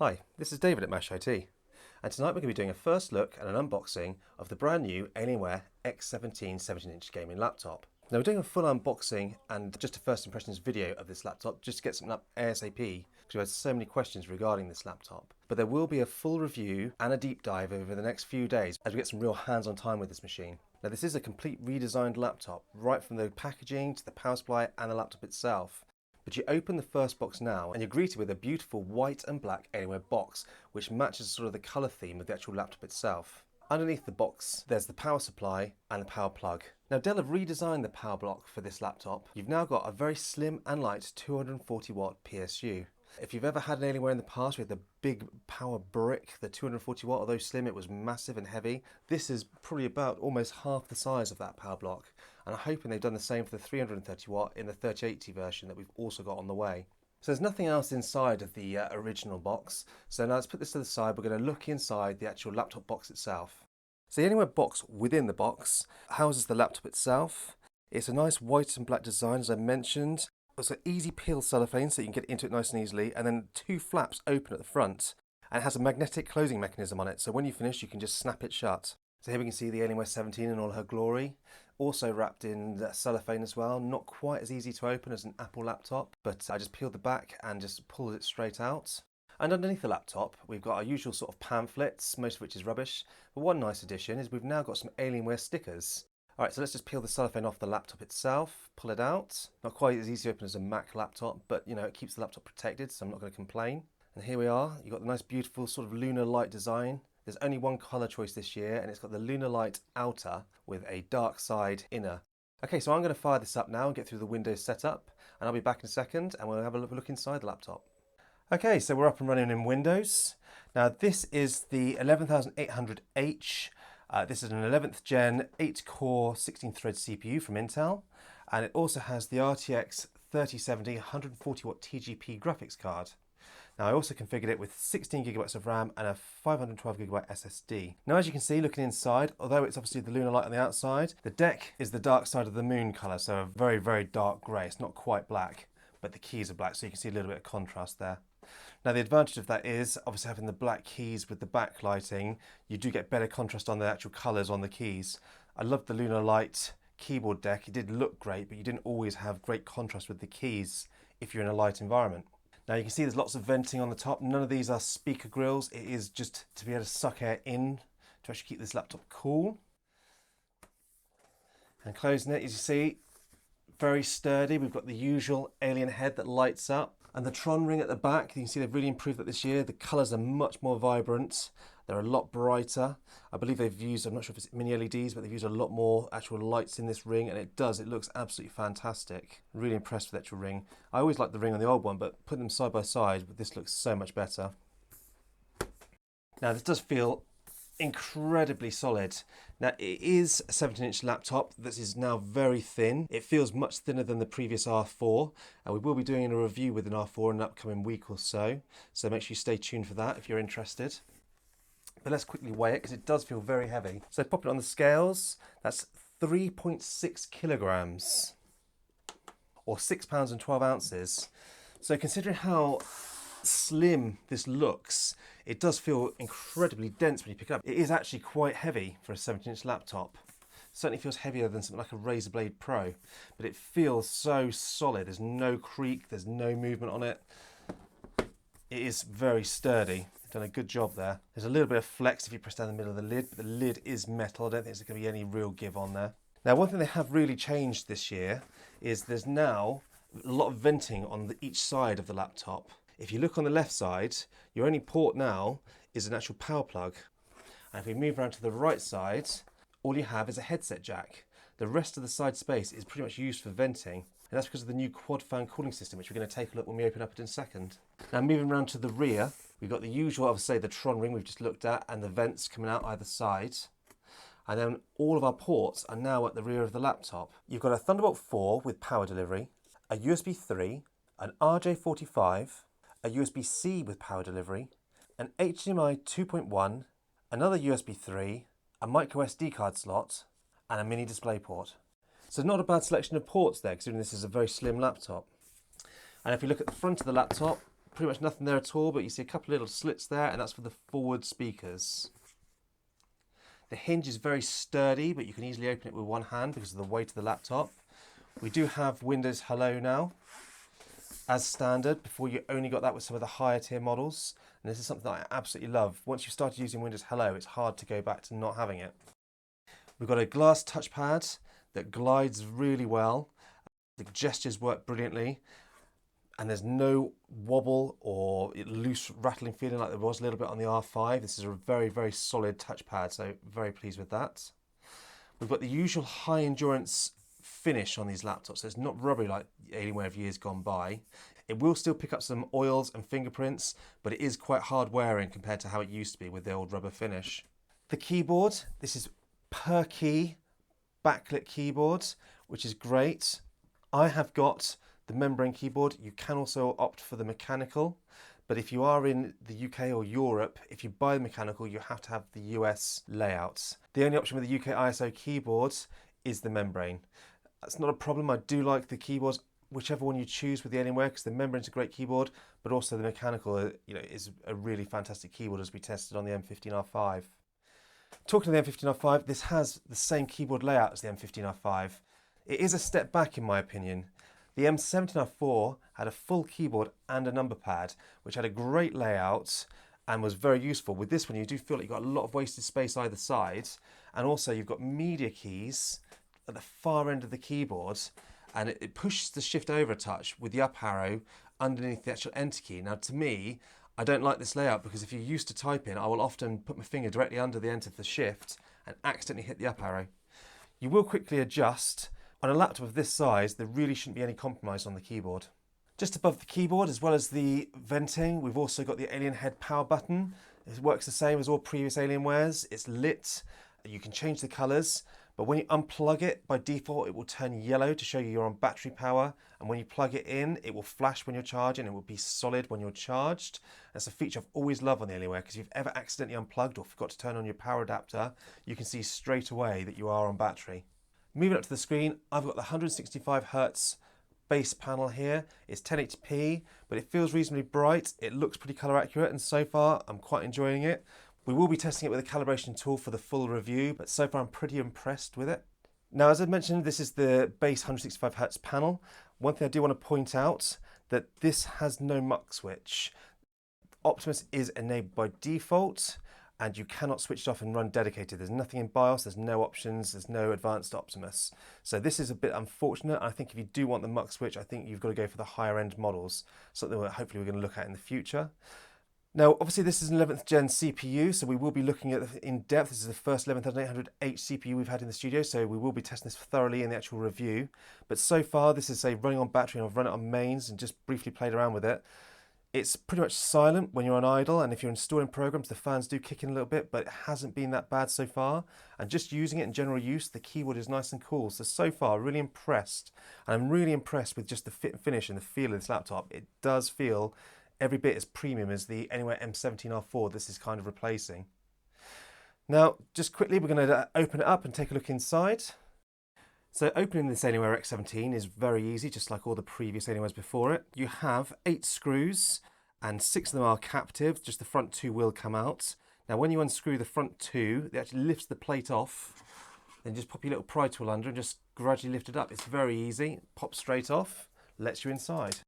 Hi, this is David at Mash IT, and tonight we're going to be doing a first look and an unboxing of the brand new Alienware X17 17-inch gaming laptop. Now we're doing a full unboxing and just a first impressions video of this laptop just to get something up ASAP because we had so many questions regarding this laptop. But there will be a full review and a deep dive over the next few days as we get some real hands-on time with this machine. Now this is a complete redesigned laptop, right from the packaging to the power supply and the laptop itself. But you open the first box now and you're greeted with a beautiful white and black Alienware box which matches sort of the colour theme of the actual laptop itself. Underneath the box there's the power supply and the power plug. Now Dell have redesigned the power block for this laptop. You've now got a very slim and light 240 watt PSU. If you've ever had an Alienware in the past with the big power brick, the 240 watt, although slim it was massive and heavy, this is probably about almost half the size of that power block. And I'm hoping they've done the same for the 330 watt in the 3080 version that we've also got on the way. So there's nothing else inside of the original box. So now let's put this to the side. We're going to look inside the actual laptop box itself. So the Alienware box within the box houses the laptop itself. It's a nice white and black design, as I mentioned. It's an easy peel cellophane so you can get into it nice and easily, and then two flaps open at the front, and it has a magnetic closing mechanism on it, so when you finish you can just snap it shut. So here we can see the Alienware 17 in all her glory, also wrapped in cellophane as well. Not quite as easy to open as an Apple laptop, but I just peeled the back and just pulled it straight out. And underneath the laptop we've got our usual sort of pamphlets, most of which is rubbish, but one nice addition is we've now got some Alienware stickers. Alright, so let's just peel the cellophane off the laptop itself, pull it out. Not quite as easy to open as a Mac laptop, but you know, it keeps the laptop protected, so I'm not going to complain. And here we are, you've got the nice beautiful sort of lunar light design. There's only one colour choice this year, and it's got the lunar light outer with a dark side inner. Okay, so I'm going to fire this up now and get through the Windows setup, and I'll be back in a second and we'll have a look inside the laptop. Okay, so we're up and running in Windows. Now this is the 11800H. This is an 11th gen 8-core 16-thread CPU from Intel, and it also has the RTX 3070 140 watt TGP graphics card. Now I also configured it with 16 gigabytes of RAM and a 512 gigabyte SSD. Now as you can see, looking inside, although it's obviously the lunar light on the outside, the deck is the dark side of the moon colour, so a very, very dark grey. It's not quite black, but the keys are black, so you can see a little bit of contrast there. Now the advantage of that is, obviously having the black keys with the backlighting, you do get better contrast on the actual colours on the keys. I loved the lunar light keyboard deck. It did look great, but you didn't always have great contrast with the keys if you're in a light environment. Now you can see there's lots of venting on the top. None of these are speaker grills. It is just to be able to suck air in to actually keep this laptop cool. And closing it, as you see, very sturdy. We've got the usual alien head that lights up. And the Tron ring at the back, you can see they've really improved that this year. The colours are much more vibrant. They're a lot brighter. I believe they've used, I'm not sure if it's mini LEDs, but they've used a lot more actual lights in this ring, and it looks absolutely fantastic. Really impressed with the actual ring. I always liked the ring on the old one, but putting them side by side, this looks so much better. Now this does feel incredibly solid. Now it is a 17-inch laptop that is now very thin. It feels much thinner than the previous R4, and we will be doing a review with an R4 in an upcoming week or so, so make sure you stay tuned for that if you're interested. But let's quickly weigh it because it does feel very heavy. So pop it on the scales, that's 3.6 kilograms or 6 pounds and 12 ounces. So considering how slim this looks, it does feel incredibly dense when you pick it up. It is actually quite heavy for a 17-inch laptop. Certainly feels heavier than something like a Razer Blade Pro, but it feels so solid. There's no creak, there's no movement on it. It is very sturdy. They've done a good job there. There's a little bit of flex if you press down the middle of the lid, but the lid is metal. I don't think there's going to be any real give on there. Now, one thing they have really changed this year is there's now a lot of venting on each side of the laptop. If you look on the left side, your only port now is an actual power plug. And if we move around to the right side, all you have is a headset jack. The rest of the side space is pretty much used for venting. And that's because of the new quad fan cooling system, which we're going to take a look when we open up it in a second. Now moving around to the rear, we've got the usual, obviously the Tron ring we've just looked at, and the vents coming out either side. And then all of our ports are now at the rear of the laptop. You've got a Thunderbolt 4 with power delivery, a USB 3, an RJ45, a USB-C with power delivery, an HDMI 2.1, another USB 3, a micro SD card slot, and a mini display port. So not a bad selection of ports there, considering this is a very slim laptop. And if you look at the front of the laptop, pretty much nothing there at all, but you see a couple of little slits there, and that's for the forward speakers. The hinge is very sturdy, but you can easily open it with one hand because of the weight of the laptop. We do have Windows Hello now, as standard. Before, you only got that with some of the higher tier models, and this is something that I absolutely love. Once you've started using Windows Hello, it's hard to go back to not having it. We've got a glass touchpad that glides really well. The gestures work brilliantly, and there's no wobble or loose rattling feeling like there was a little bit on the R5. This is a very, very solid touchpad, so very pleased with that. We've got the usual high endurance finish on these laptops, so it's not rubbery like Alienware of years gone by. It will still pick up some oils and fingerprints, but it is quite hard wearing compared to how it used to be with the old rubber finish. The keyboard, this is per key backlit keyboard, which is great. I have got the membrane keyboard. You can also opt for the mechanical, but if you are in the UK or Europe, if you buy the mechanical, you have to have the US layouts. The only option with the UK ISO keyboards is the membrane. That's not a problem. I do like the keyboards, whichever one you choose with the Alienware, because the membrane's a great keyboard, but also the mechanical, is a really fantastic keyboard, as we tested on the M15R5. Talking of the M15R5, this has the same keyboard layout as the M15R5. It is a step back in my opinion. The M17R4 had a full keyboard and a number pad, which had a great layout and was very useful. With this one, you do feel like you've got a lot of wasted space either side, and also you've got media keys at the far end of the keyboard, and it pushes the shift over a touch with the up arrow underneath the actual enter key. Now, to me, I don't like this layout because if you're used to typing, I will often put my finger directly under the enter for the shift and accidentally hit the up arrow. You will quickly adjust. On a laptop of this size, there really shouldn't be any compromise on the keyboard. Just above the keyboard, as well as the venting, we've also got the Alien Head power button. It works the same as all previous Alienwares. It's lit. You can change the colours, but when you unplug it, by default, it will turn yellow to show you you're on battery power. And when you plug it in, it will flash when you're charging. It will be solid when you're charged. That's a feature I've always loved on the Alienware, because if you've ever accidentally unplugged or forgot to turn on your power adapter, you can see straight away that you are on battery. Moving up to the screen, I've got the 165Hz base panel here. It's 1080p, but it feels reasonably bright. It looks pretty colour accurate, and so far I'm quite enjoying it. We will be testing it with a calibration tool for the full review, but so far I'm pretty impressed with it. Now, as I mentioned, this is the base 165Hz panel. One thing I do want to point out, that this has no muck switch. Optimus is enabled by default, and you cannot switch it off and run dedicated. There's nothing in BIOS, there's no options, there's no advanced Optimus. So this is a bit unfortunate. I think if you do want the muck switch, I think you've got to go for the higher end models, something that hopefully we're going to look at in the future. Now, obviously this is an 11th gen CPU, so we will be looking at it in depth. This is the first 11800H CPU we've had in the studio, so we will be testing this thoroughly in the actual review. But so far, this is running on battery, and I've run it on mains and just briefly played around with it. It's pretty much silent when you're on idle, and if you're installing programs, the fans do kick in a little bit, but it hasn't been that bad so far. And just using it in general use, the keyboard is nice and cool. So far, really impressed. And I'm really impressed with just the fit and finish and the feel of this laptop. It does feel every bit as premium as the Alienware M17R4 this is kind of replacing. Now, just quickly, we're going to open it up and take a look inside. So opening this Alienware X17 is very easy, just like all the previous Alienwares before it. You have 8 screws, and 6 of them are captive, just the front 2 will come out. Now when you unscrew the front 2, it actually lifts the plate off, then just pop your little pry tool under and just gradually lift it up. It's very easy, pops straight off, lets you inside.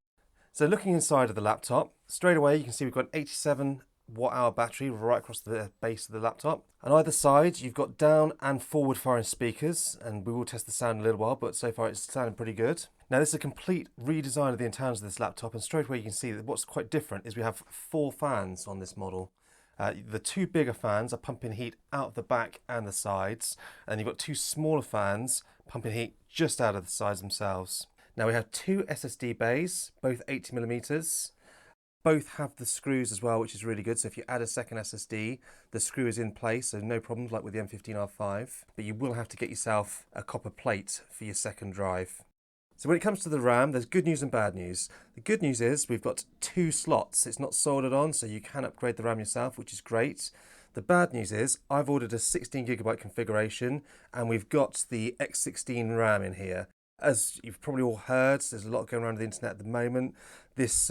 So looking inside of the laptop, straight away you can see we've got an 87 watt-hour battery right across the base of the laptop. On either side, you've got down and forward firing speakers, and we will test the sound in a little while, but so far it's sounding pretty good. Now this is a complete redesign of the internals of this laptop, and straight away you can see that what's quite different is we have 4 fans on this model. The 2 bigger fans are pumping heat out of the back and the sides, and you've got 2 smaller fans pumping heat just out of the sides themselves. Now we have 2 SSD bays, both 80mm. Both have the screws as well, which is really good. So if you add a second SSD, the screw is in place, so no problems like with the M15R5. But you will have to get yourself a copper plate for your second drive. So when it comes to the RAM, there's good news and bad news. The good news is we've got 2 slots. It's not soldered on, so you can upgrade the RAM yourself, which is great. The bad news is I've ordered a 16GB configuration, and we've got the X16 RAM in here. As you've probably all heard, there's a lot going around the internet at the moment. This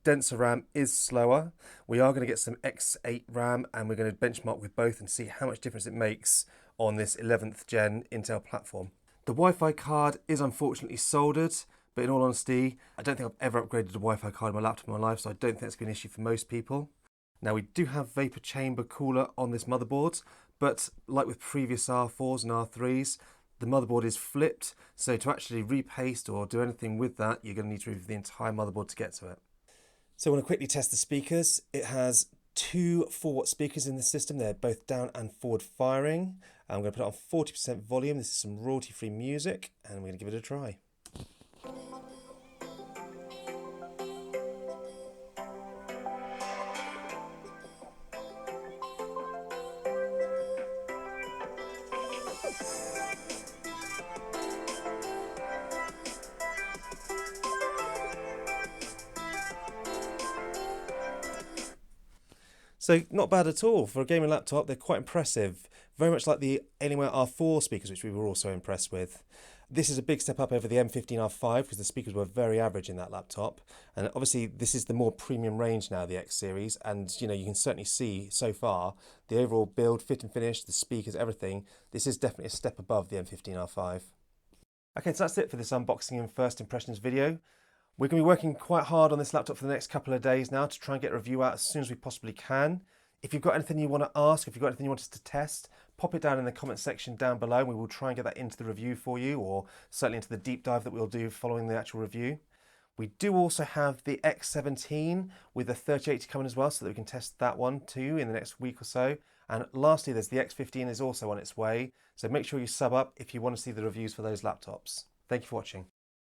denser RAM is slower. We are going to get some X8 RAM and we're going to benchmark with both and see how much difference it makes on this 11th gen Intel platform. The Wi-Fi card is unfortunately soldered, but in all honesty, I don't think I've ever upgraded a Wi-Fi card in my laptop in my life, so I don't think that's going to be an issue for most people. Now we do have vapor chamber cooler on this motherboard, but like with previous R4s and R3s, the motherboard is flipped, so to actually repaste or do anything with that, you're going to need to remove the entire motherboard to get to it. So I want to quickly test the speakers. It has 2 4-watt speakers in the system. They're both down and forward firing. I'm going to put it on 40% volume. This is some royalty-free music, and I'm going to give it a try. So not bad at all. For a gaming laptop, they're quite impressive. Very much like the Alienware R4 speakers, which we were also impressed with. This is a big step up over the M15R5 because the speakers were very average in that laptop. And obviously this is the more premium range now, the X series. And you can certainly see so far the overall build, fit and finish, the speakers, everything. This is definitely a step above the M15R5. Okay, so that's it for this unboxing and first impressions video. We're going to be working quite hard on this laptop for the next couple of days now to try and get a review out as soon as we possibly can. If you've got anything you want to ask, if you've got anything you want us to test, pop it down in the comment section down below and we will try and get that into the review for you, or certainly into the deep dive that we'll do following the actual review. We do also have the X17 with the 3080 coming as well, so that we can test that one too in the next week or so. And lastly, there's the X15 is also on its way, so make sure you sub up if you want to see the reviews for those laptops. Thank you for watching.